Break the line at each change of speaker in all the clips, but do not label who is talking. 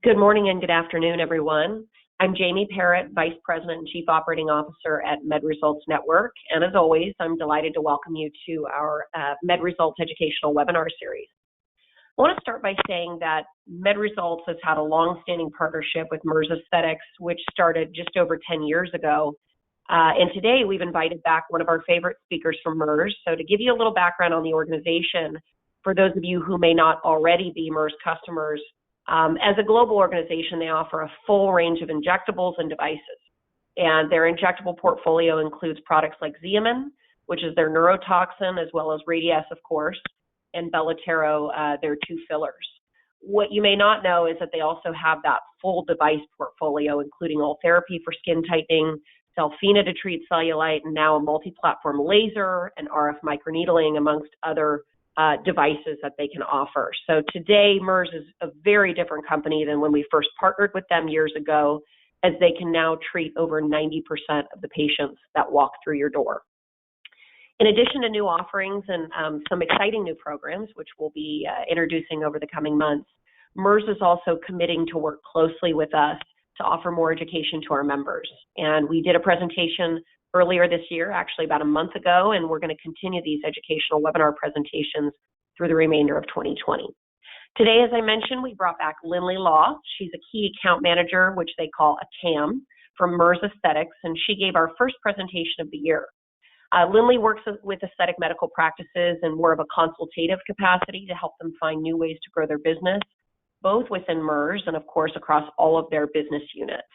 Good morning and good afternoon, everyone. I'm Jamie Parrott, Vice President and Chief Operating Officer at MedResults Network. And as always, I'm delighted to welcome you to our MedResults educational webinar series. I want to start by saying that MedResults has had a long-standing partnership with Merz Aesthetics, which started just over 10 years ago. And today we've invited back one of our favorite speakers from Merz. So to give you a little background on the organization, for those of you who may not already be Merz customers, as a global organization, they offer a full range of injectables and devices. And their injectable portfolio includes products like Xeomin, which is their neurotoxin, as well as Radiesse, of course, and Belotero, their two fillers. What you may not know is that they also have that full device portfolio, including all therapy for skin tightening, Selfina to treat cellulite, and now a multi-platform laser and RF microneedling, amongst other devices that they can offer. So today, Merz is a very different company than when we first partnered with them years ago, as they can now treat over 90% of the patients that walk through your door. In addition to new offerings and some exciting new programs, which we'll be introducing over the coming months, Merz is also committing to work closely with us to offer more education to our members. And we did a presentation earlier this year, actually about a month ago, and we're going to continue these educational webinar presentations through the remainder of 2020. Today, as I mentioned, we brought back Linley Law. She's a key account manager, which they call a CAM, from Merz Aesthetics, and she gave our first presentation of the year. Linley works with aesthetic medical practices in more of a consultative capacity to help them find new ways to grow their business, both within Merz and, of course, across all of their business units.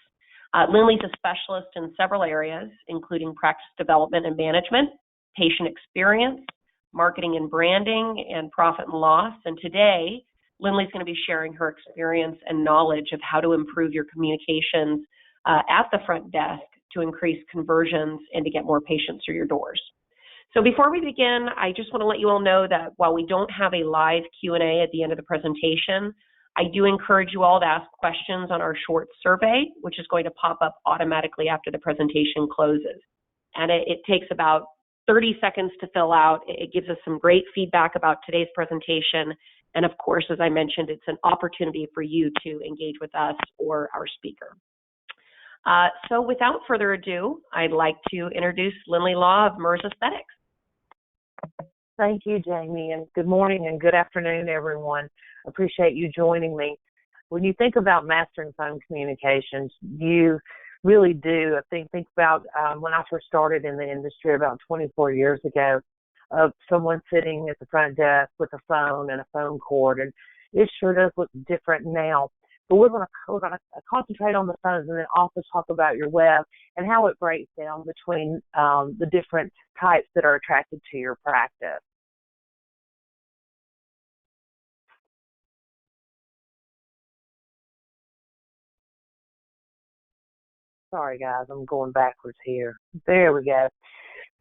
Linley's a specialist in several areas, including practice development and management, patient experience, marketing and branding, and profit and loss. And today, Linley's going to be sharing her experience and knowledge of how to improve your communications at the front desk to increase conversions and to get more patients through your doors. So before we begin, I just want to let you all know that while we don't have a live Q&A at the end of the presentation, I do encourage you all to ask questions on our short survey, which is going to pop up automatically after the presentation closes. And it takes about 30 seconds to fill out. It gives us some great feedback about today's presentation. And of course, as I mentioned, it's an opportunity for you to engage with us or our speaker. So without further ado, I'd like to introduce Linley Law of Merz Aesthetics.
Thank you, Jamie, and good morning and good afternoon, everyone. Appreciate you joining me. When you think about mastering phone communications, you really do. Think about when I first started in the industry about 24 years ago, of someone sitting at the front desk with a phone and a phone cord, and it sure does look different now. But we're going to concentrate on the phones and then also talk about your web and how it breaks down between the different types that are attracted to your practice. Sorry, guys, I'm going backwards here. There we go.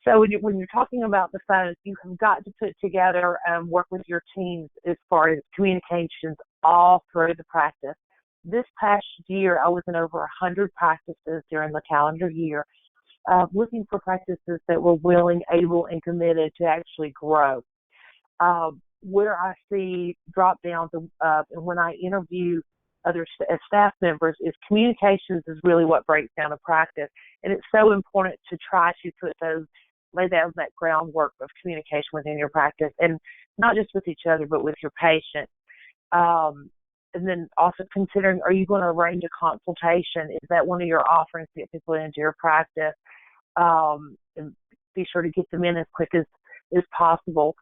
So when you're talking about the phones, you have got to put together and work with your teams as far as communications all through the practice. This past year, I was in over 100 practices during the calendar year, looking for practices that were willing, able, and committed to actually grow. Where I see drop-downs and when I interview other staff members is communications is really what breaks down a practice. And it's so important to try to lay down that groundwork of communication within your practice, and not just with each other, but with your patient. And then also considering, are you going to arrange a consultation? Is that one of your offerings to get people into your practice? And be sure to get them in as quick as possible.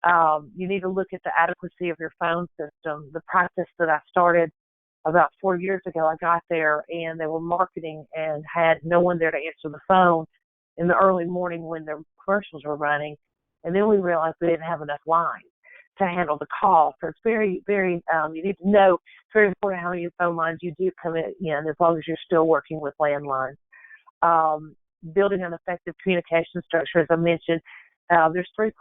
You need to look at the adequacy of your phone system. The practice that I started about 4 years ago, I got there and they were marketing and had no one there to answer the phone in the early morning when their commercials were running. And then we realized we didn't have enough lines to handle the call. So it's very, very, you need to know, it's very important how many phone lines you do come in, as long as you're still working with landlines. Building an effective communication structure, as I mentioned, there's three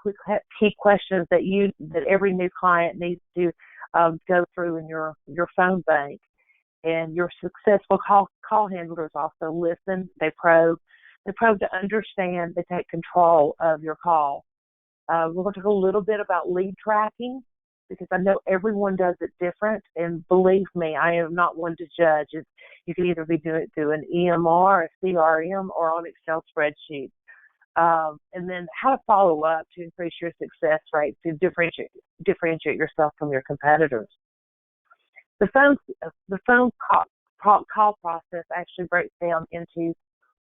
key questions that every new client needs to go through in your phone bank. And your successful call handlers also listen, they probe to understand, they take control of your call. We're going to talk a little bit about lead tracking because I know everyone does it different. And believe me, I am not one to judge. You can either be doing it through an EMR, a CRM, or on Excel spreadsheets. And then how to follow up to increase your success rate, to differentiate yourself from your competitors. The phone call process actually breaks down into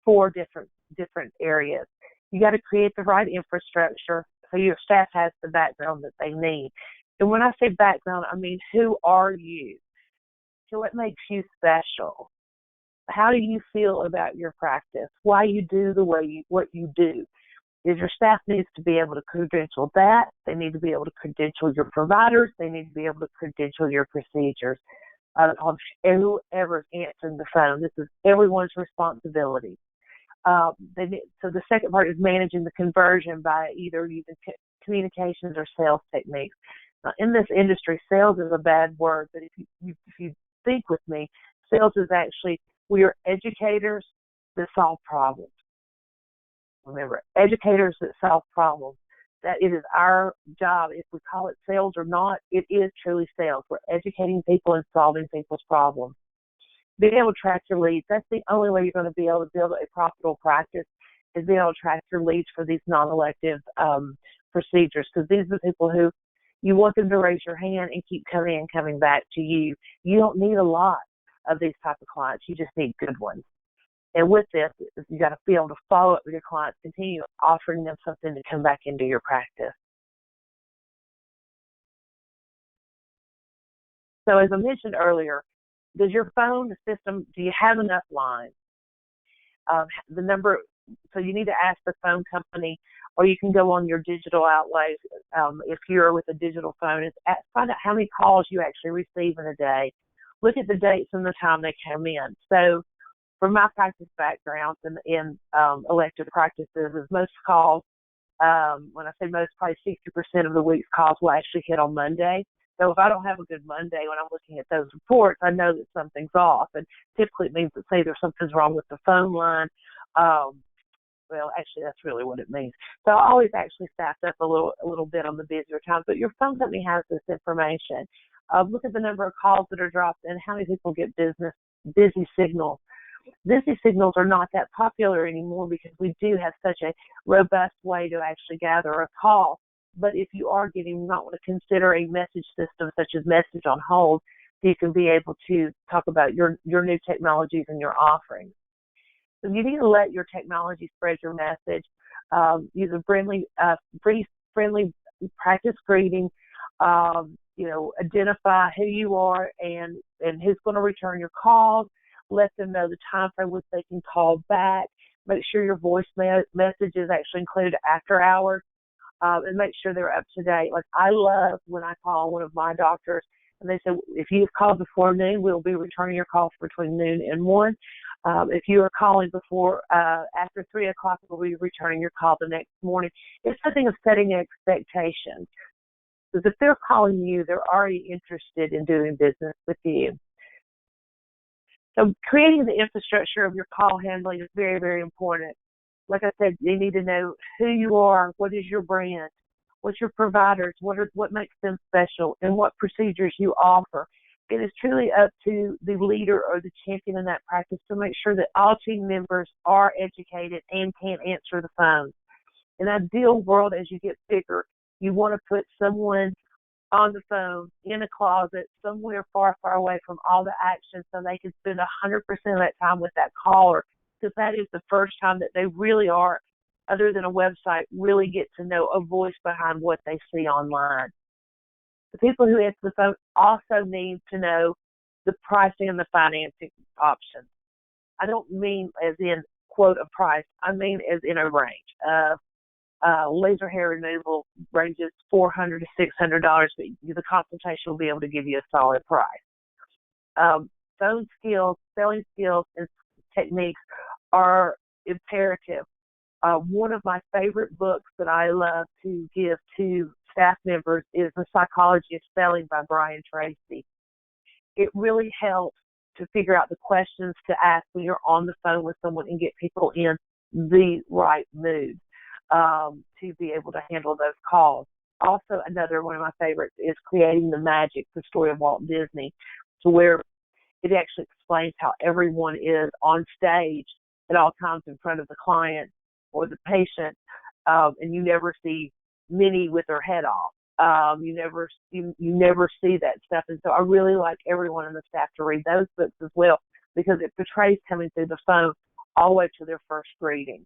4 different areas. You got to create the right infrastructure so your staff has the background that they need. And when I say background, I mean, who are you? So what makes you special? How do you feel about your practice? Why you do what you do? Is your staff needs to be able to credential that. They need to be able to credential your providers. They need to be able to credential your procedures. Whoever's answering the phone, this is everyone's responsibility. So the second part is managing the conversion by either using communications or sales techniques. Now, in this industry, sales is a bad word, but if you think with me, sales is actually, we are educators that solve problems. Remember, educators that solve problems. That it is our job. If we call it sales or not, it is truly sales. We're educating people and solving people's problems. Being able to track your leads, that's the only way you're going to be able to build a profitable practice, is being able to track your leads for these non-elective procedures, because these are the people who you want them to raise your hand and keep coming back to you. You don't need a lot of these type of clients. You just need good ones. And with this, you got to be able to follow up with your clients, continue offering them something to come back into your practice. So as I mentioned earlier, does your phone system, do you have enough lines? The number, so you need to ask the phone company, or you can go on your digital outlays. If you're with a digital phone, find out how many calls you actually receive in a day. Look at the dates and the time they come in. So from my practice background in elective practices, is most calls, when I say most, probably 60% of the week's calls will actually hit on Monday. So if I don't have a good Monday when I'm looking at those reports, I know that something's off. And typically it means that, say, there's something's wrong with the phone line. Well, actually, that's really what it means. So I always actually staff up a little bit on the busier times. But your phone company has this information. Look at the number of calls that are dropped and how many people get busy signals. Busy signals are not that popular anymore because we do have such a robust way to actually gather a call. But if you are getting, you might want to consider a message system such as Message on Hold, so you can be able to talk about your new technologies and your offerings. So you need to let your technology spread your message. Use a friendly practice greeting. Identify who you are and who's going to return your calls. Let them know the time frame which they can call back. Make sure your voice message is actually included after hours, and make sure they're up to date. Like, I love when I call one of my doctors and they say, if you've called before noon, we'll be returning your call between noon and 1. If you are calling after 3 o'clock, we'll be returning your call the next morning. It's something of setting expectations. Because if they're calling you, they're already interested in doing business with you. So creating the infrastructure of your call handling is very, very important. Like I said, you need to know who you are, what is your brand, what's your providers, what makes them special, and what procedures you offer. It is truly up to the leader or the champion in that practice to make sure that all team members are educated and can answer the phone. In an ideal world, as you get bigger, you want to put someone on the phone in a closet somewhere far, far away from all the action so they can spend 100% of that time with that caller, because that is the first time that they really are, other than a website, really get to know a voice behind what they see online. The people who answer the phone also need to know the pricing and the financing options. I don't mean as in, quote, a price. I mean as in a range. Laser hair removal ranges $400 to $600, but the consultation will be able to give you a solid price. Phone skills, selling skills, and techniques are imperative. One of my favorite books that I love to give to staff members is The Psychology of Selling by Brian Tracy. It really helps to figure out the questions to ask when you're on the phone with someone and get people in the right mood to be able to handle those calls. also another one of my favorites is Creating the Magic, the story of Walt Disney, to where it actually explains how everyone is on stage at all times in front of the client or the patient, and you never see Minnie with her head off. You never see that stuff. And so I really like everyone in the staff to read those books as well, because it portrays coming through the phone all the way to their first greeting.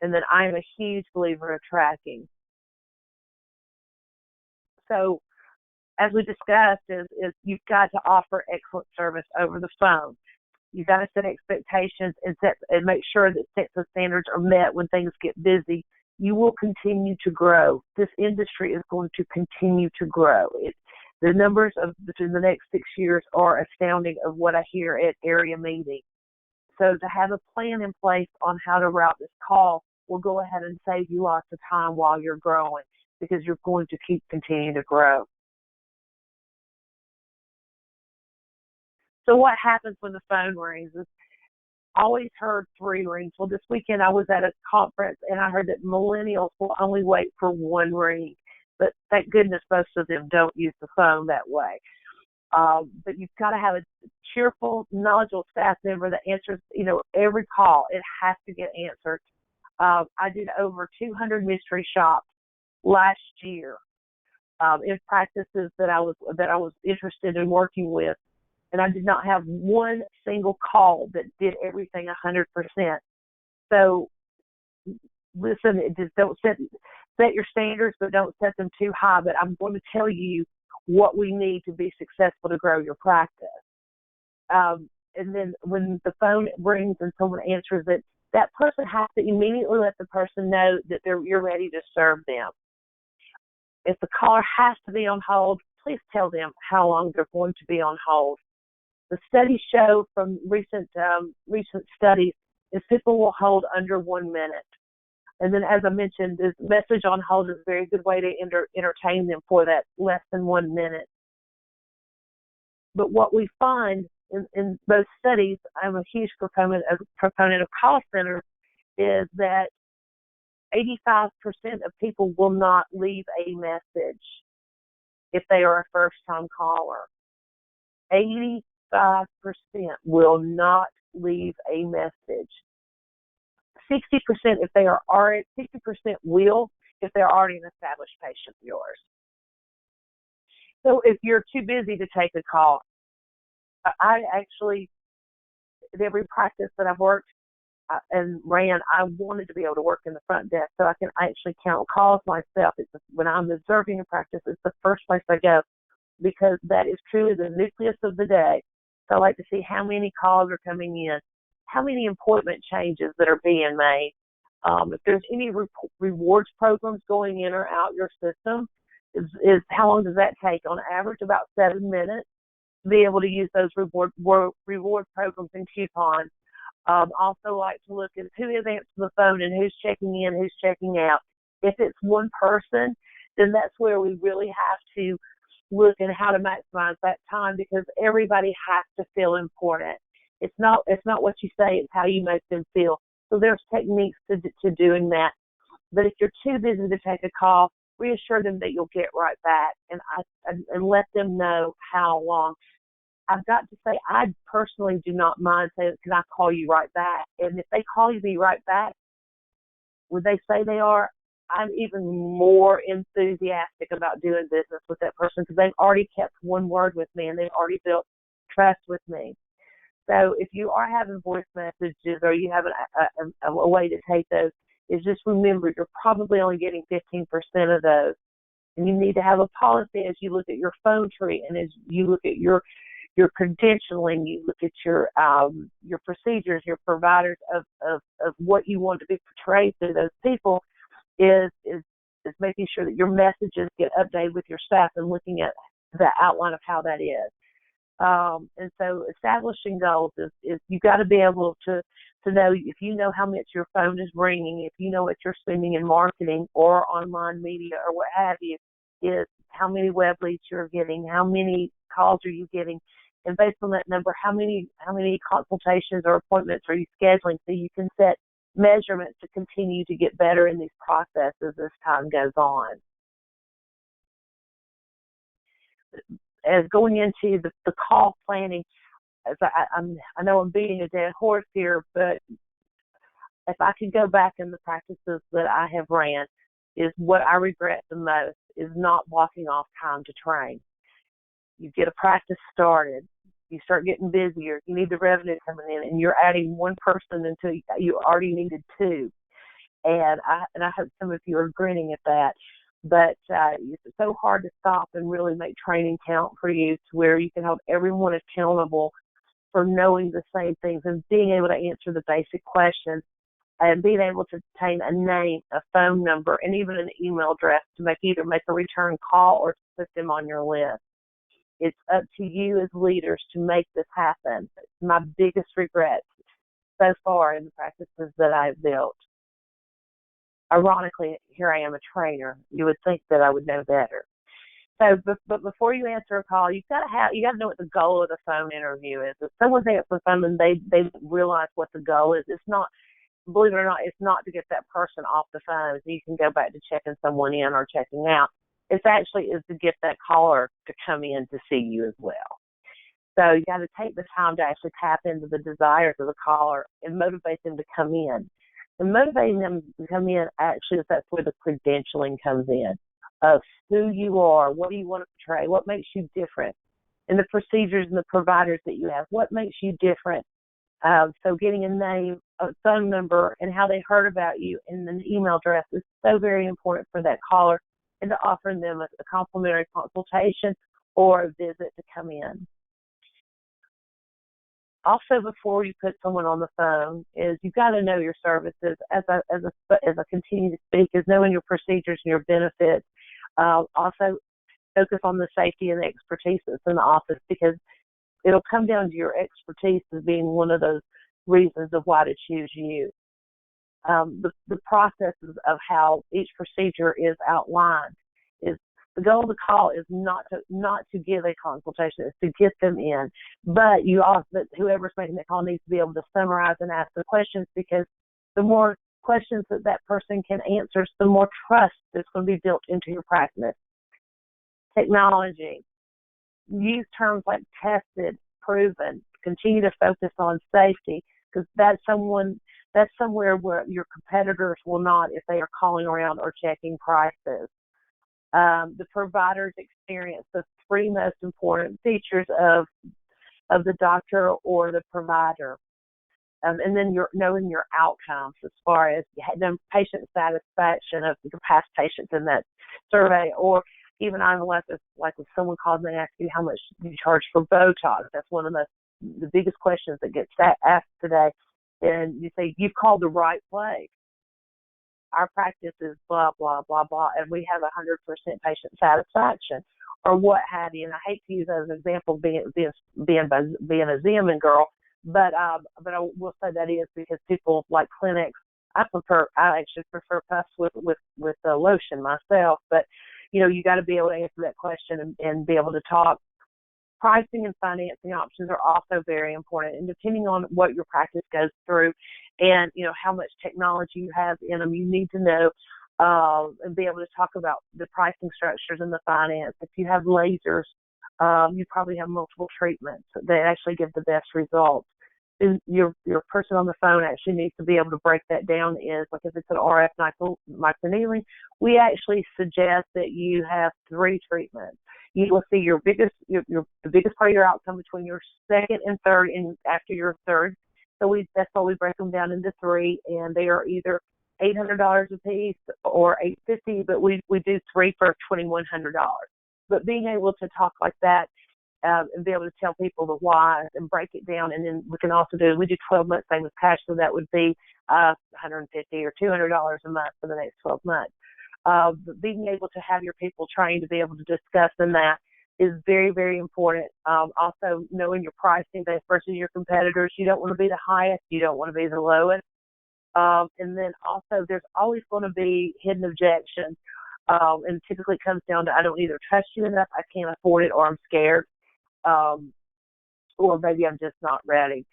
And then I am a huge believer of tracking. So as we discussed, is you've got to offer excellent service over the phone. You've got to set expectations and make sure that sets of standards are met when things get busy. You will continue to grow. This industry is going to continue to grow. The numbers between the next 6 years are astounding of what I hear at area meetings. So to have a plan in place on how to route this call will go ahead and save you lots of time while you're growing, because you're going to continue to grow. So what happens when the phone rings? I always heard 3 rings. Well, this weekend I was at a conference and I heard that millennials will only wait for 1 ring. But thank goodness most of them don't use the phone that way. But you've got to have a cheerful, knowledgeable staff member that answers, every call. It has to get answered. I did over 200 mystery shops last year in practices that I was interested in working with. And I did not have one single call that did everything 100%. So, listen, just don't set your standards, but don't set them too high. But I'm going to tell you what we need to be successful to grow your practice. And then when the phone rings and someone answers it, that person has to immediately let the person know that you're ready to serve them. If the caller has to be on hold, please tell them how long they're going to be on hold. The studies show from recent studies is people will hold under 1 minute. And then, as I mentioned, this message on hold is a very good way to entertain them for that less than 1 minute. But what we find in both studies, I'm a huge proponent of call centers, is that 85% of people will not leave a message if they are a first-time caller. 85% will not leave a message. 60% if they are already, 60% will if they're already an established patient of yours. So if you're too busy to take a call, I actually, in every practice that I've worked and ran, I wanted to be able to work in the front desk so I can actually count calls myself. When I'm observing a practice, it's the first place I go, because that is truly the nucleus of the day. So I like to see how many calls are coming in, how many appointment changes that are being made. If there's any rewards programs going in or out your system, is how long does that take? On average, about 7 minutes to be able to use those reward programs and coupons. Also like to look at who is answering the phone and who's checking in, who's checking out. If it's one person, then that's where we really have to look at how to maximize that time, because everybody has to feel important. It's not what you say, it's how you make them feel. So there's techniques to doing that. But if you're too busy to take a call, reassure them that you'll get right back, and let them know how long. I've got to say, I personally do not mind saying, can I call you right back? And if they call me right back, would they say they are, I'm even more enthusiastic about doing business with that person, because they've already kept one word with me and they've already built trust with me. So if you are having voice messages or you have a way to take those, is just remember you're probably only getting 15% of those. And you need to have a policy as you look at your phone tree and as you look at your credentialing, you look at your procedures, your providers of what you want to be portrayed to those people, is making sure that your messages get updated with your staff and looking at the outline of how that is. And so establishing goals is you got to be able to know, if you know how much your phone is ringing, if you know what you're spending in marketing or online media or what have you, is how many web leads you're getting, how many calls are you getting, and based on that number, how many consultations or appointments are you scheduling, so you can set measurements to continue to get better in these processes as time goes on. As going into the call planning, as I know I'm beating a dead horse here, but if I could go back in the practices that I have ran, is what I regret the most is not blocking off time to train. You get a practice started, you start getting busier, you need the revenue coming in, and you're adding one person until you already needed two. And I hope some of you are grinning at that. But it's so hard to stop and really make training count for you to where you can hold everyone accountable for knowing the same things and being able to answer the basic questions and being able to obtain a name, a phone number, and even an email address to either make a return call or to put them on your list. It's up to you as leaders to make this happen. It's my biggest regret so far in the practices that I've built. Ironically, here I am a trainer. You would think that I would know better. So, but before you answer a call, you got to know what the goal of the phone interview is. If someone's answering the phone and they realize what the goal is, it's not. Believe it or not, it's not to get that person off the phone so you can go back to checking someone in or checking out. It's actually is to get that caller to come in to see you as well. So you got to take the time to actually tap into the desires of the caller and motivate them to come in. And motivating them to come in actually is that's where the credentialing comes in of who you are, what do you want to portray, what makes you different, and the procedures and the providers that you have, what makes you different. So getting a name, a phone number, and how they heard about you, and an email address is so very important for that caller, and to offering them a complimentary consultation or a visit to come in. Also, before you put someone on the phone, is you've got to know your services. As I continue to speak, is knowing your procedures and your benefits. Also, focus on the safety and the expertise that's in the office, because it'll come down to your expertise as being one of those reasons of why to choose you. The processes of how each procedure is outlined is the goal of the call is not to give a consultation, it's to get them in. But whoever's making the call needs to be able to summarize and ask the questions, because the more questions that person can answer, the more trust that's going to be built into your practice. Technology. Use terms like tested, proven. Continue to focus on safety, because that's somewhere where your competitors will not if they are calling around or checking prices. The provider's experience, the three most important features of the doctor or the provider. And then knowing your outcomes as far as patient satisfaction of your past patients in that survey, or even like if someone calls me and asks you how much you charge for Botox, that's one of the biggest questions that gets asked today. And you say, you've called the right place. Our practice is blah, blah, blah, blah, and we have 100% patient satisfaction, or what have you. And I hate to use that as an example, being a Zeman girl, but I will say that is because people like clinics. I actually prefer puffs with lotion myself, but you got to be able to answer that question and be able to talk. Pricing and financing options are also very important, and depending on what your practice goes through and how much technology you have in them, you need to know and be able to talk about the pricing structures and the finance. If you have lasers, you probably have multiple treatments that actually give the best results. And your person on the phone actually needs to be able to break that down. Is like if it's an RF microneedling, we actually suggest that you have 3 treatments. You will see the biggest part of your outcome between your second and third, and after your third. So that's why we break them down into 3, and they are either $800 a piece or $850, but we do 3 for $2,100. But being able to talk like that and be able to tell people the why and break it down, and then we can also we do 12 months same with cash, so that would be $150 or $200 a month for the next 12 months. But being able to have your people trained to be able to discuss in that is very, very important. Also, knowing your pricing versus your competitors. You don't want to be the highest. You don't want to be the lowest. And then also, there's always going to be hidden objections. And typically it comes down to I don't either trust you enough, I can't afford it, or I'm scared, or maybe I'm just not ready.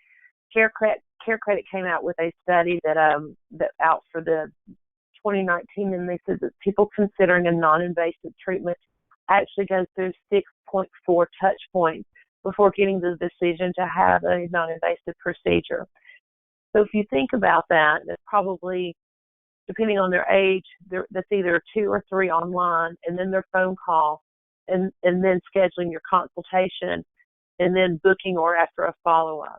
Care Credit came out with a study that out for the 2019, and they said that people considering a non-invasive treatment actually goes through 6.4 touch points before getting the decision to have a non-invasive procedure. So if you think about that, that's probably, depending on their age, that's either 2 or 3 online, and then their phone call, and then scheduling your consultation, and then booking or after a follow-up.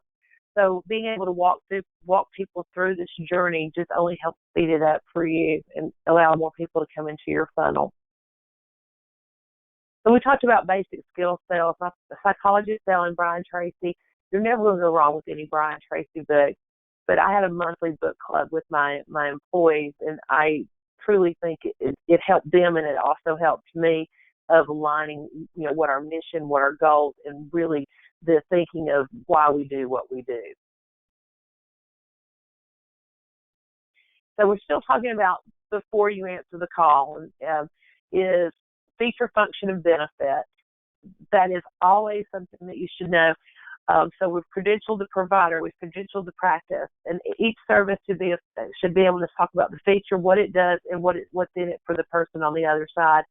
So being able to walk people through this journey just only helps speed it up for you and allow more people to come into your funnel. So we talked about basic skill sales. A psychologist selling Brian Tracy. You're never going to go wrong with any Brian Tracy book. But I had a monthly book club with my employees, and I truly think it helped them, and it also helped me of aligning, what our mission, what our goals, and really the thinking of why we do what we do. So we're still talking about before you answer the call is feature, function, and benefit. That is always something that you should know. So we've credentialed the provider, we've credentialed the practice, and each service should be able to talk about the feature, what it does, and what's in it for the person on the other side.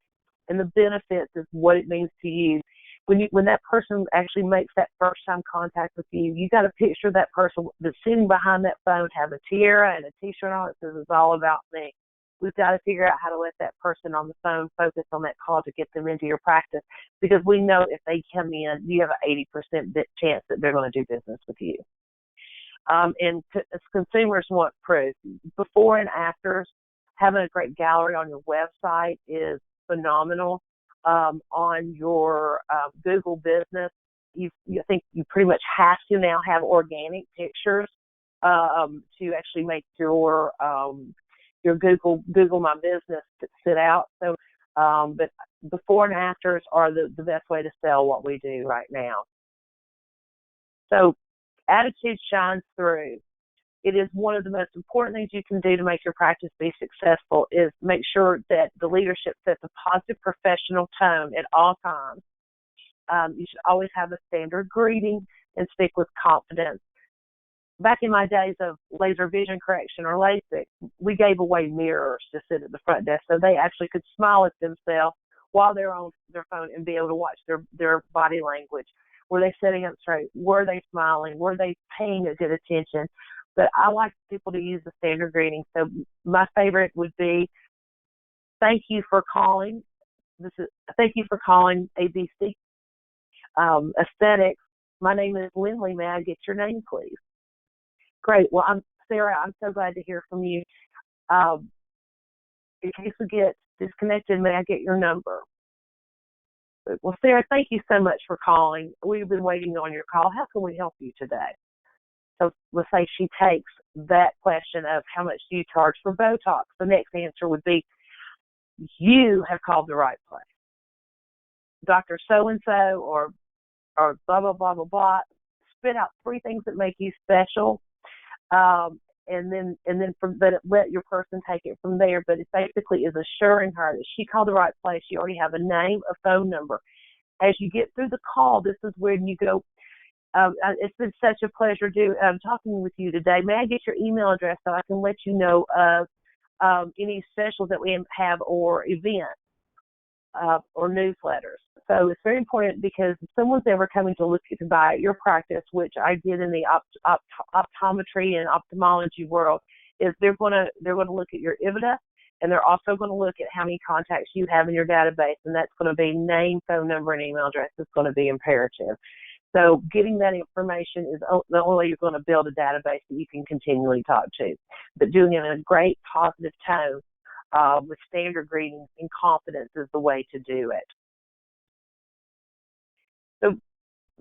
And the benefits is what it means to you. When that person actually makes that first time contact with you, you got to picture that person that's sitting behind that phone, have a tiara and a t-shirt on that says "It's all about me." We've got to figure out how to let that person on the phone focus on that call to get them into your practice, because we know if they come in, you have an 80% chance that they're going to do business with you. And as consumers want proof. Before and afters, having a great gallery on your website is phenomenal. On your Google business, I think you pretty much have to now have organic pictures to actually make your Google My Business sit out. So, but before and afters are the best way to sell what we do right now. So, attitude shines through. It is one of the most important things you can do to make your practice be successful is make sure that the leadership sets a positive professional tone at all times. You should always have a standard greeting and speak with confidence. Back in my days of laser vision correction or LASIK, we gave away mirrors to sit at the front desk so they actually could smile at themselves while they're on their phone and be able to watch their body language. Were they sitting up straight? Were they smiling? Were they paying a good attention? But I like people to use the standard greeting. So my favorite would be, thank you for calling. Thank you for calling ABC Aesthetics. My name is Linley. May I get your name, please? Great. Well, Sarah. I'm so glad to hear from you. In case we get disconnected, may I get your number? Well, Sarah, thank you so much for calling. We've been waiting on your call. How can we help you today? So let's say she takes that question of how much do you charge for Botox. The next answer would be, you have called the right place. Dr. So-and-so or blah, blah, blah, blah, blah. Spit out 3 things that make you special. And then let your person take it from there. But it basically is assuring her that she called the right place. You already have a name, a phone number. As you get through the call, this is when you go, it's been such a pleasure talking with you today. May I get your email address so I can let you know of any specials that we have or events or newsletters? So it's very important, because if someone's ever coming to look to buy at your practice, which I did in the optometry and ophthalmology world, is they're going to look at your EBITDA, and they're also going to look at how many contacts you have in your database, and that's going to be name, phone number, and email address is going to be imperative. So getting that information is the only way you're going to build a database that you can continually talk to. But doing it in a great positive tone with standard greetings and confidence is the way to do it. So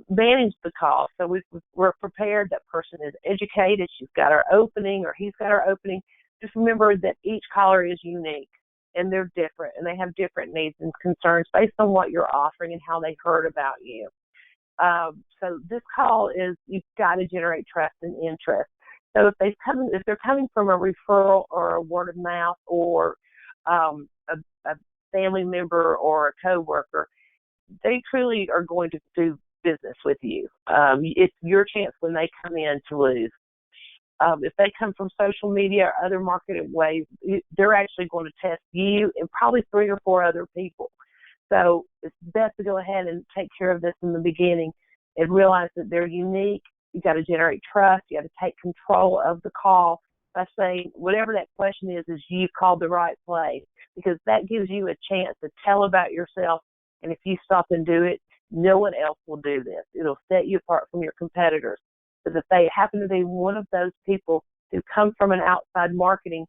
manage the call. So we're prepared. That person is educated. She's got her opening or he's got her opening. Just remember that each caller is unique and they're different and they have different needs and concerns based on what you're offering and how they heard about you. So this call is, you've got to generate trust and interest. So if they're coming from a referral or a word of mouth or a family member or a coworker, they truly are going to business with you. It's your chance when they come in to lose. If they come from social media or other marketing ways, they're actually going to test you and probably 3 or 4 other people. So it's best to go ahead and take care of this in the beginning and realize that they're unique. You got to generate trust. You got to take control of the call by saying whatever that question is you've called the right place, because that gives you a chance to tell about yourself. And if you stop and do it, no one else will do this. It'll set you apart from your competitors. Because if they happen to be one of those people who come from an outside marketing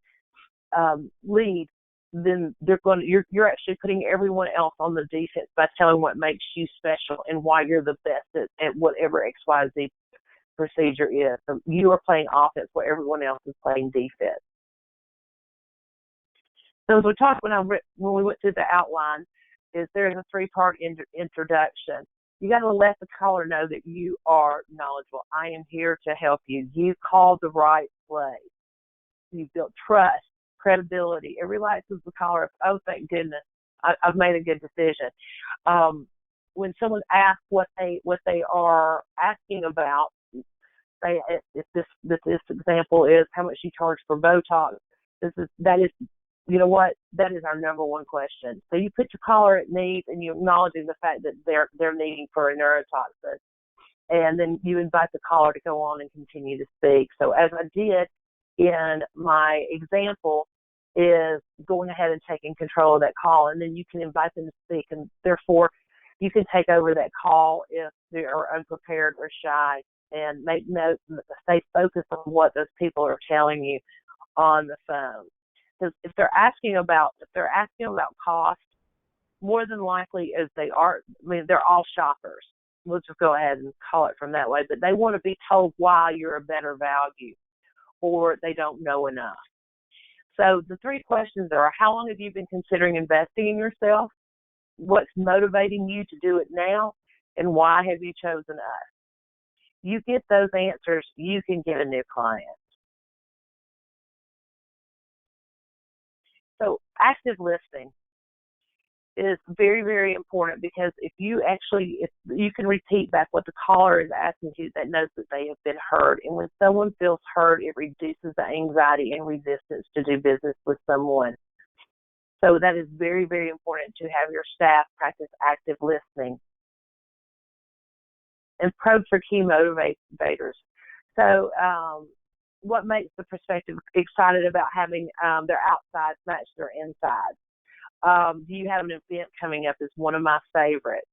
lead, then you're actually putting everyone else on the defense by telling what makes you special and why you're the best at whatever XYZ procedure is. So you are playing offense where everyone else is playing defense. So as we talked when we went through the outline, is there's a 3-part introduction. You got to let the caller know that you are knowledgeable. I am here to help you. You called the right place. You've built trust, credibility. It relaxes the caller. Oh, thank goodness, I've made a good decision. When someone asks what they are asking about, say if this example is how much you charge for Botox, that is our number one question. So you put your caller at need and you acknowledging the fact that they're needing for a neurotoxin, and then you invite the caller to go on and continue to speak. So as I did in my example, is going ahead and taking control of that call, and then you can invite them to speak, and therefore you can take over that call if they are unprepared or shy, and make notes and stay focused on what those people are telling you on the phone. Because if they're asking about cost, more than likely as they're all shoppers. We'll just go ahead and call it from that way. But they want to be told why you're a better value, or they don't know enough. So the 3 questions are: how long have you been considering investing in yourself? What's motivating you to do it now? And why have you chosen us? You get those answers, you can get a new client. So active listening is very, very important, because if you can repeat back what the caller is asking you, that knows that they have been heard. And when someone feels heard, it reduces the anxiety and resistance to do business with someone. So that is very, very important to have your staff practice active listening. And probe for key motivators. So what makes the prospective excited about having their outsides match their insides? Do you have an event coming up? Is one of my favorites.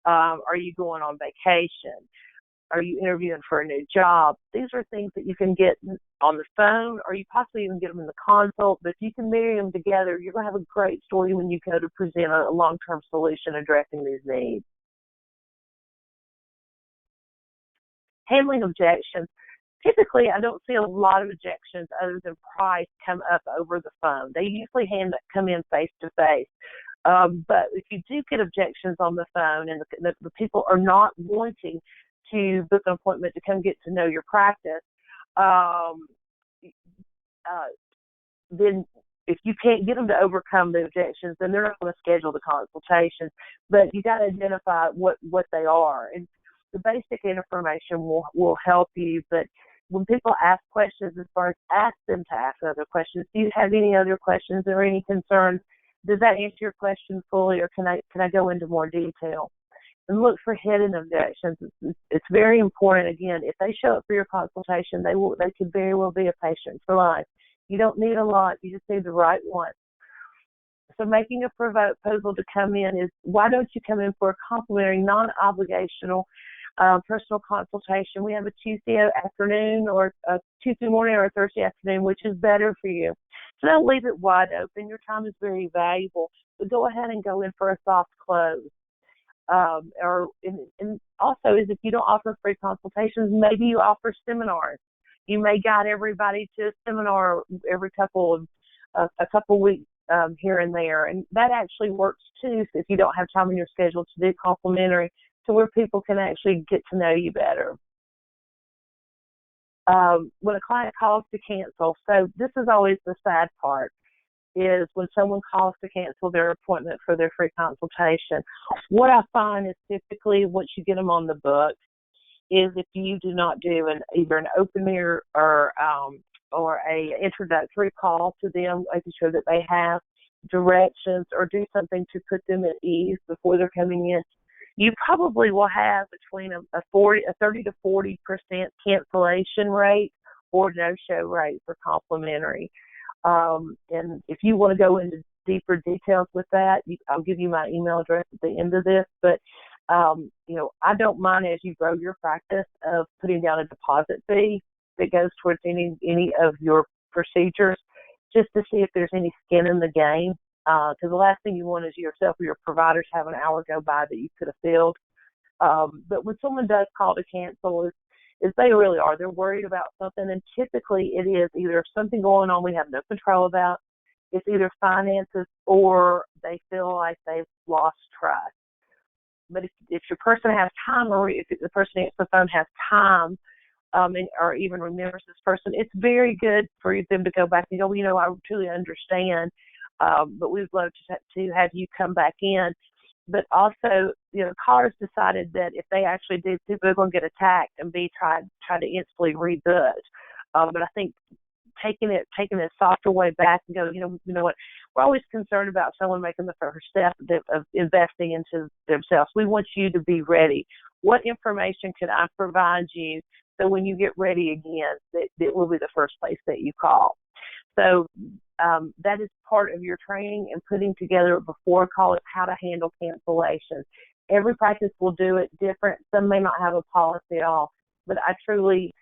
Are you going on vacation? Are you interviewing for a new job? These are things that you can get on the phone, or you possibly even get them in the consult. But if you can marry them together, you're going to have a great story when you go to present a long-term solution addressing these needs. Handling objections. Typically, I don't see a lot of objections other than price come up over the phone. They usually come in face-to-face. But if you do get objections on the phone and the people are not wanting to book an appointment to come get to know your practice, then if you can't get them to overcome the objections, then they're not going to schedule the consultation. But you got to identify what they are. And the basic information will help you, but when people ask questions, as far as ask them to ask other questions. Do you have any other questions or any concerns? Does that answer your question fully, or can I go into more detail? And look for hidden objections. It's very important. Again, if they show up for your consultation, they could very well be a patient for life. You don't need a lot. You just need the right one. So making a proposal to come in is, why don't you come in for a complimentary, non-obligational personal consultation? We have a Tuesday afternoon, or a Tuesday morning, or a Thursday afternoon, which is better for you. So don't leave it wide open. Your time is very valuable. But go ahead and go in for a soft close. And also, is if you don't offer free consultations, maybe you offer seminars. You may guide everybody to a seminar every couple weeks here and there, and that actually works too. So if you don't have time in your schedule to do complimentary, to where people can actually get to know you better. When a client calls to cancel, so this is always the sad part. is when someone calls to cancel their appointment for their free consultation. What I find is typically once you get them on the book is if you do not do either an opening or a introductory call to them, making sure that they have directions or do something to put them at ease before they're coming in, you probably will have between a 30 to 40% cancellation rate or no-show rate for complimentary. And if you want to go into deeper details with that, I'll give you my email address at the end of this. But, I don't mind as you grow your practice of putting down a deposit fee that goes towards any of your procedures just to see if there's any skin in the game. Because the last thing you want is yourself or your providers have an hour go by that you could have filled. But when someone does call to cancel, is they really are. They're worried about something, and typically it is either something going on we have no control about, it's either finances, or they feel like they've lost trust. But if your person has time, or if the person answers the phone has time, or even remembers this person, it's very good for them to go back and go, I truly understand, but we'd love to have you come back in. But also, callers decided that if they actually do, they're going to get attacked and be tried to instantly rebook. But I think taking a softer way back and go, you know what, we're always concerned about someone making the first step of investing into themselves. We want you to be ready. What information can I provide you so when you get ready again, that will be the first place that you call? So that is part of your training and putting together before a call is how to handle cancellations. Every practice will do it different. Some may not have a policy at all, but I truly,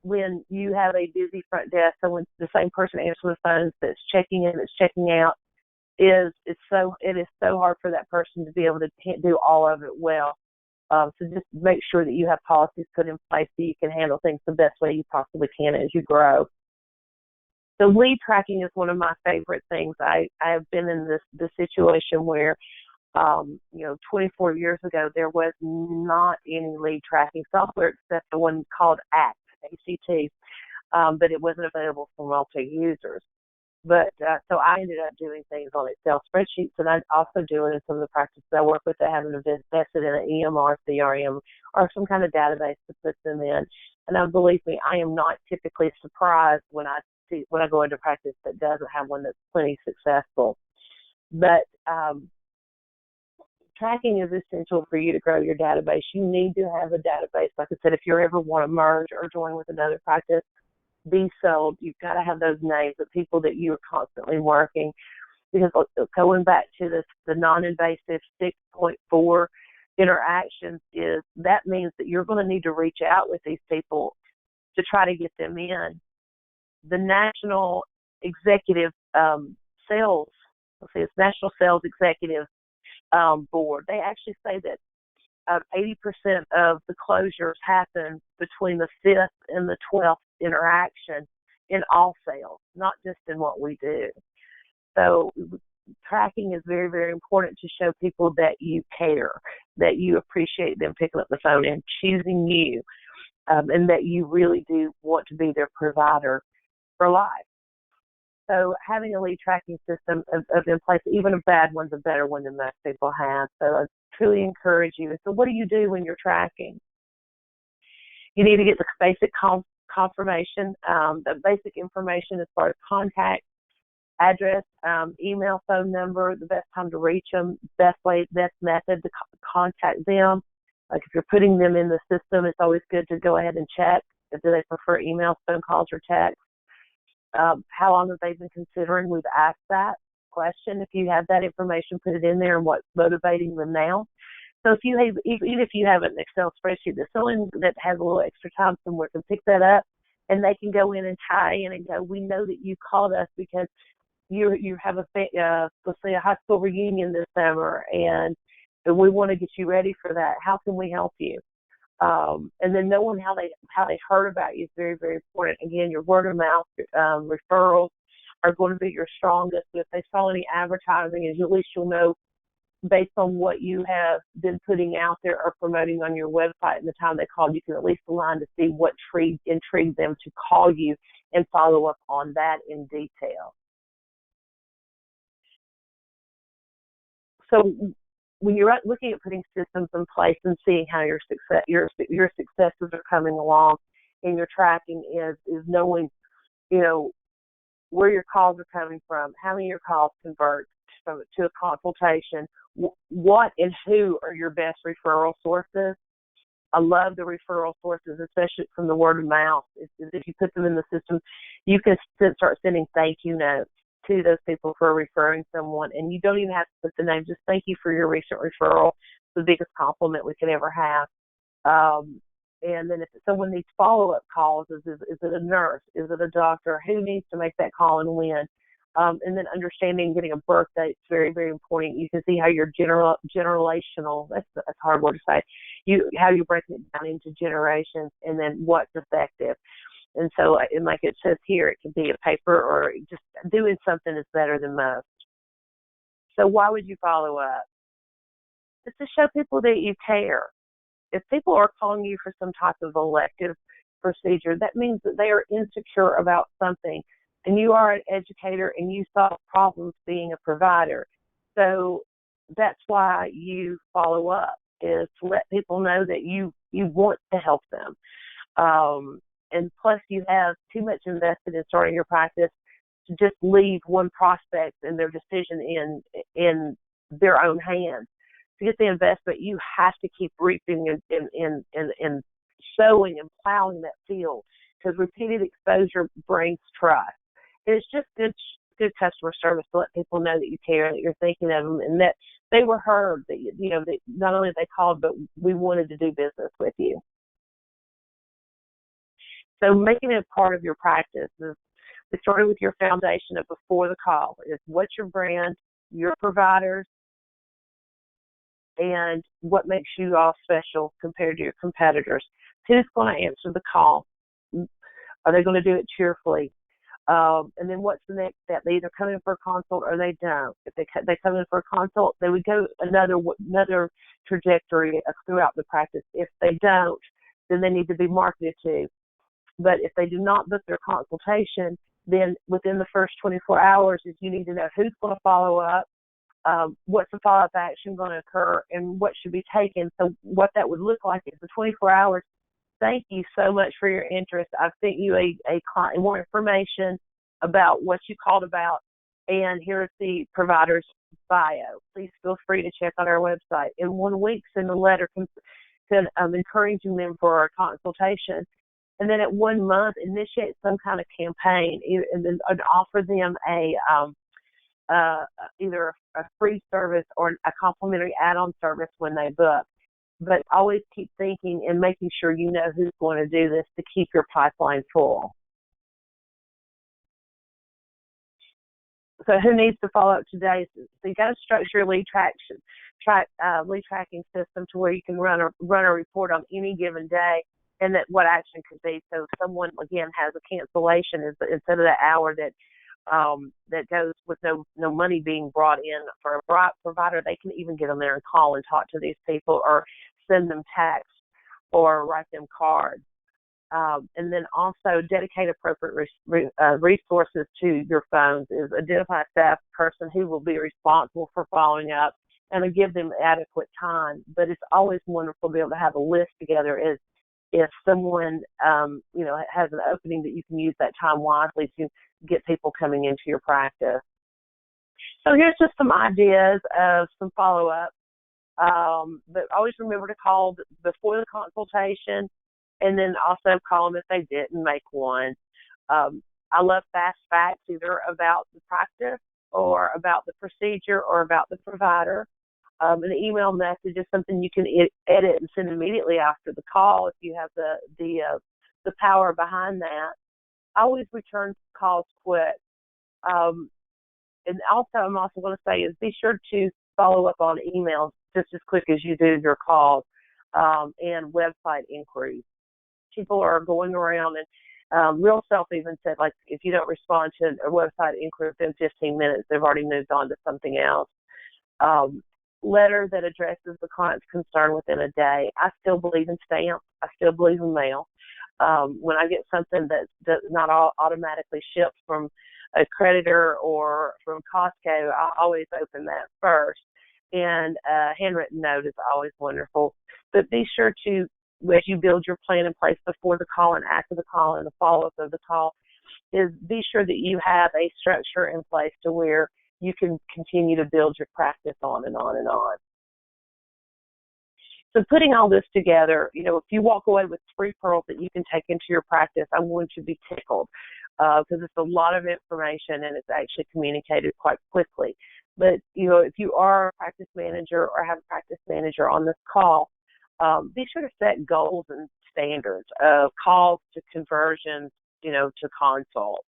when you have a busy front desk, so when the same person answers the phones that's checking in, that's checking out, it is so hard for that person to be able to do all of it well. So just make sure that you have policies put in place so you can handle things the best way you possibly can as you grow. So lead tracking is one of my favorite things. I have been in this situation where, 24 years ago, there was not any lead tracking software except the one called ACT, but it wasn't available for multi-users. But so I ended up doing things on Excel spreadsheets, and I also do it in some of the practices I work with that haven't invested in an EMR, CRM, or some kind of database to put them in. And believe me, I am not typically surprised when I go into practice that doesn't have one that's plenty successful. But tracking is essential for you to grow your database. You need to have a database. Like I said, if you ever want to merge or join with another practice, be sold. You've got to have those names of people that you are constantly working. Because going back to the non-invasive 6.4 interactions that means that you're going to need to reach out with these people to try to get them in. The National Executive Sales, it's National Sales Executive Board, they actually say that 80% of the closures happen between the 5th and the 12th interaction in all sales, not just in what we do. So tracking is very, very important to show people that you care, that you appreciate them picking up the phone and choosing you, and that you really do want to be their provider for life. So having a lead tracking system of in place, even a bad one's a better one than most people have. So I truly encourage you. So what do you do when you're tracking? You need to get the basic confirmation, the basic information as far as contact, address, email, phone number, the best time to reach them, best method to contact them. Like if you're putting them in the system, it's always good to go ahead and check. Do they prefer emails, phone calls, or text? How long have they been considering? We've asked that question. If you have that information, put it in there and what's motivating them now. So even if you have an Excel spreadsheet, there's someone that has a little extra time somewhere can pick that up, and they can go in and tie in and go, we know that you called us because you have let's say a high school reunion this summer, and we want to get you ready for that. How can we help you? And then knowing how they heard about you is very, very important. Again, your word of mouth referrals are going to be your strongest. But if they saw any advertising, at least you'll know based on what you have been putting out there or promoting on your website and the time they called, you can at least align to see what intrigued them to call you and follow up on that in detail. So when you're looking at putting systems in place and seeing how your successes are coming along, and your tracking is knowing, where your calls are coming from, how many of your calls convert to a consultation, what and who are your best referral sources. I love the referral sources, especially from the word of mouth. If you put them in the system, you can start sending thank you notes to those people for referring someone, and you don't even have to put the name. Just thank you for your recent referral. It's the biggest compliment we could ever have. And then if someone needs follow-up calls, is it a nurse? Is it a doctor? Who needs to make that call and when? And then understanding getting a birth date is very, very important. You can see how your generational, that's a hard word to say, how you break it down into generations, and then what's effective. And so, and like it says here, it can be a paper or just doing something is better than most. So why would you follow up? It's to show people that you care. If people are calling you for some type of elective procedure, that means that they are insecure about something. And you are an educator and you solve problems being a provider. So that's why you follow up, is to let people know that you want to help them. And plus you have too much invested in starting your practice to just leave one prospect and their decision in their own hands. To get the investment, you have to keep reaping and sowing and plowing that field, because repeated exposure brings trust. And it's just good customer service to let people know that you care, that you're thinking of them, and that they were heard, that, that not only they called, but we wanted to do business with you. So making it a part of your practice is, it started with your foundation of before the call. Is what's your brand, your providers, and what makes you all special compared to your competitors. Who's going to answer the call? Are they going to do it cheerfully? And then what's the next step? They either come in for a consult or they don't. If they come in for a consult, they would go another trajectory throughout the practice. If they don't, then they need to be marketed to. But if they do not book their consultation, then within the first 24 hours, is you need to know who's going to follow up, what's the follow-up action going to occur, and what should be taken. So what that would look like is the 24 hours. Thank you so much for your interest. I've sent you more information about what you called about, and here's the provider's bio. Please feel free to check out our website. In 1 week, send a letter encouraging them for a consultation. And then at 1 month, initiate some kind of campaign, and then offer them either a free service or a complimentary add-on service when they book. But always keep thinking and making sure you know who's going to do this to keep your pipeline full. So who needs to follow up today? So you got to structure your lead tracking system to where you can run a report on any given day, and that what action could be. So if someone again has a cancellation, instead of the hour that goes with no money being brought in for a provider, they can even get on there and call and talk to these people, or send them text, or write them cards. And then also dedicate appropriate resources to your phones. Is identify a staff person who will be responsible for following up, and to give them adequate time. But it's always wonderful to be able to have a list together. If someone has an opening, that you can use that time wisely to get people coming into your practice. So here's just some ideas of some follow-up. But always remember to call before the consultation, and then also call them if they didn't make one. I love fast facts, either about the practice or about the procedure or about the provider. An email message is something you can edit and send immediately after the call if you have the power behind that. I always return calls quick. And also, I'm also going to say is be sure to follow up on emails just as quick as you do your calls, and website inquiries. People are going around, and Real Self even said, like, if you don't respond to a website inquiry within 15 minutes, they've already moved on to something else. Letter that addresses the client's concern within a day. I still believe in stamps. I still believe in mail. When I get something that's not automatically shipped from a creditor or from Costco, I always open that first. and a handwritten note is always wonderful. But be sure to, as you build your plan in place before the call and after the call and the follow-up of the call, is be sure that you have a structure in place to where you can continue to build your practice on and on and on. So putting all this together, if you walk away with 3 pearls that you can take into your practice, I'm going to be tickled because it's a lot of information and it's actually communicated quite quickly. But, if you are a practice manager or have a practice manager on this call, be sure to set goals and standards of calls to conversions, to consults.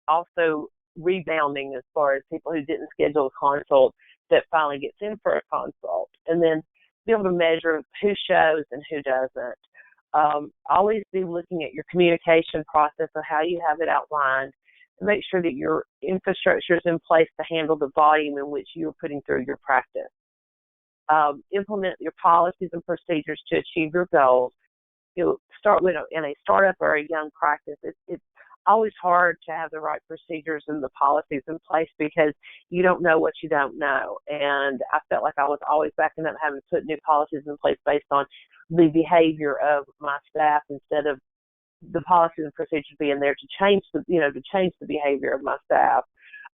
Also rebounding as far as people who didn't schedule a consult that finally gets in for a consult. And then be able to measure who shows and who doesn't. Always be looking at your communication process of how you have it outlined. And make sure that your infrastructure is in place to handle the volume in which you're putting through your practice. Implement your policies and procedures to achieve your goals. Start with in a startup or a young practice. It's always hard to have the right procedures and the policies in place because you don't know what you don't know. And I felt like I was always backing up having to put new policies in place based on the behavior of my staff instead of the policies and procedures being there to change the behavior of my staff.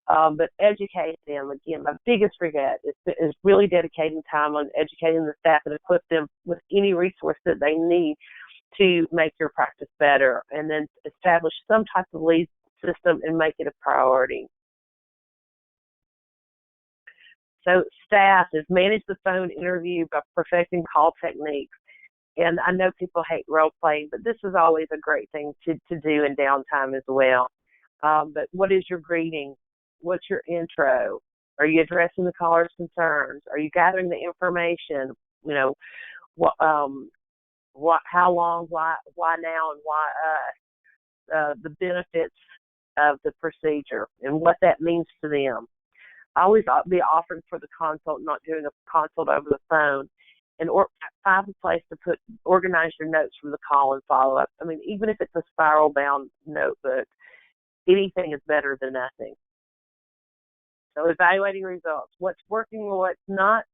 But educate them. Again, my biggest regret is really dedicating time on educating the staff and equip them with any resource that they need to make your practice better, and then establish some type of lead system and make it a priority. So staff is manage the phone interview by perfecting call techniques. And I know people hate role playing, but this is always a great thing to do in downtime as well. But what is your greeting? What's your intro? Are you addressing the caller's concerns? Are you gathering the information? How long, why now, and why us? The benefits of the procedure and what that means to them. Always be offering for the consult, not doing a consult over the phone. And find a place to organize your notes from the call and follow up. I mean, even if it's a spiral bound notebook, anything is better than nothing. So evaluating results, what's working and what's not,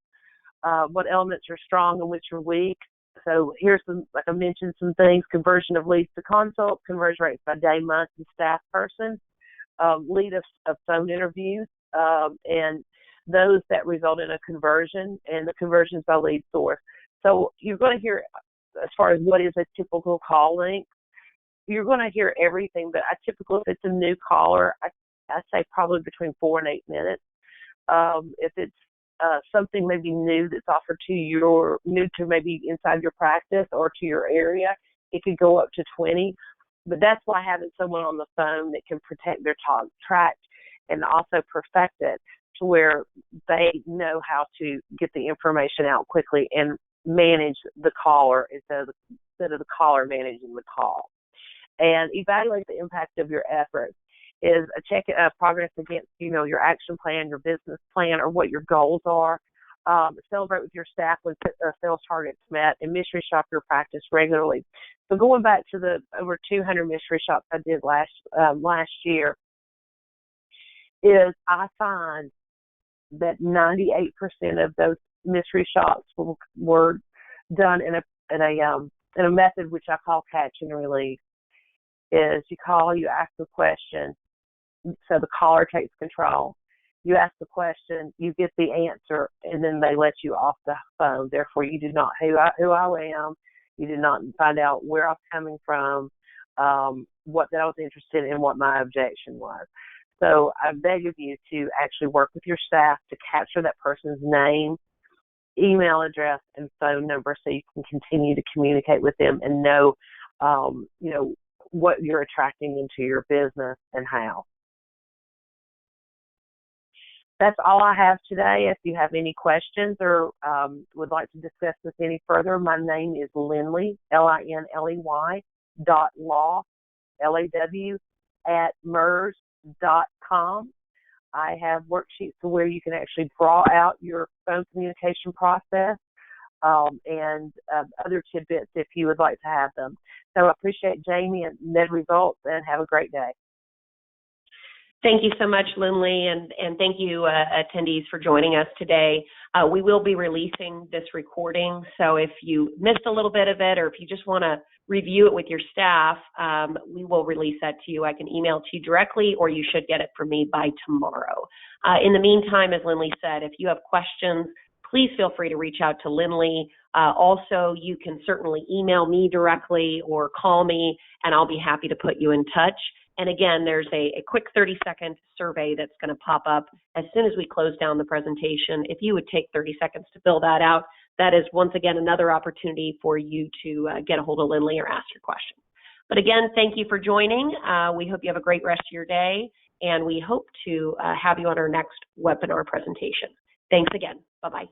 what elements are strong and which are weak. So here's some, like I mentioned, some things: conversion of leads to consult, conversion rates by day, month, and staff person, lead of phone interviews, and those that result in a conversion, and the conversions by lead source. So you're going to hear, as far as what is a typical call length, you're going to hear everything, but if it's a new caller, I say probably between 4 and 8 minutes. If it's something maybe new that's offered to you, new to maybe inside your practice or to your area, it could go up to 20. But that's why having someone on the phone that can protect their talk track and also perfect it to where they know how to get the information out quickly and manage the caller instead of the caller managing the call. And evaluate the impact of your efforts. Is a check progress against, your action plan, your business plan, or what your goals are. Celebrate with your staff when sales targets met, and mystery shop your practice regularly. So going back to the over 200 mystery shops I did last year, is I find that 98% of those mystery shops were done in a method which I call catch and release. Is you call, you ask a question, so the caller takes control. You ask the question, you get the answer, and then they let you off the phone. Therefore, you do not who I am. You did not find out where I'm coming from, what that I was interested in, what my objection was. So I beg of you to actually work with your staff to capture that person's name, email address, and phone number so you can continue to communicate with them and know, what you're attracting into your business and how. That's all I have today. If you have any questions or would like to discuss this any further, my name is Linley, Linley .law, LAW, at Merz.com. I have worksheets to where you can actually draw out your phone communication process and other tidbits if you would like to have them. So I appreciate Jamie and MedResults, and have a great day.
Thank you so much, Linley, and thank you, attendees, for joining us today. We will be releasing this recording, so if you missed a little bit of it or if you just want to review it with your staff, we will release that to you. I can email it to you directly, or you should get it from me by tomorrow. In the meantime, as Linley said, if you have questions, please feel free to reach out to Linley. Also, you can certainly email me directly or call me, and I'll be happy to put you in touch. And again, there's a quick 30-second survey that's going to pop up as soon as we close down the presentation. If you would take 30 seconds to fill that out, that is once again another opportunity for you to get a hold of Linley or ask your questions. But again, thank you for joining. We hope you have a great rest of your day, and we hope to have you on our next webinar presentation. Thanks again. Bye-bye.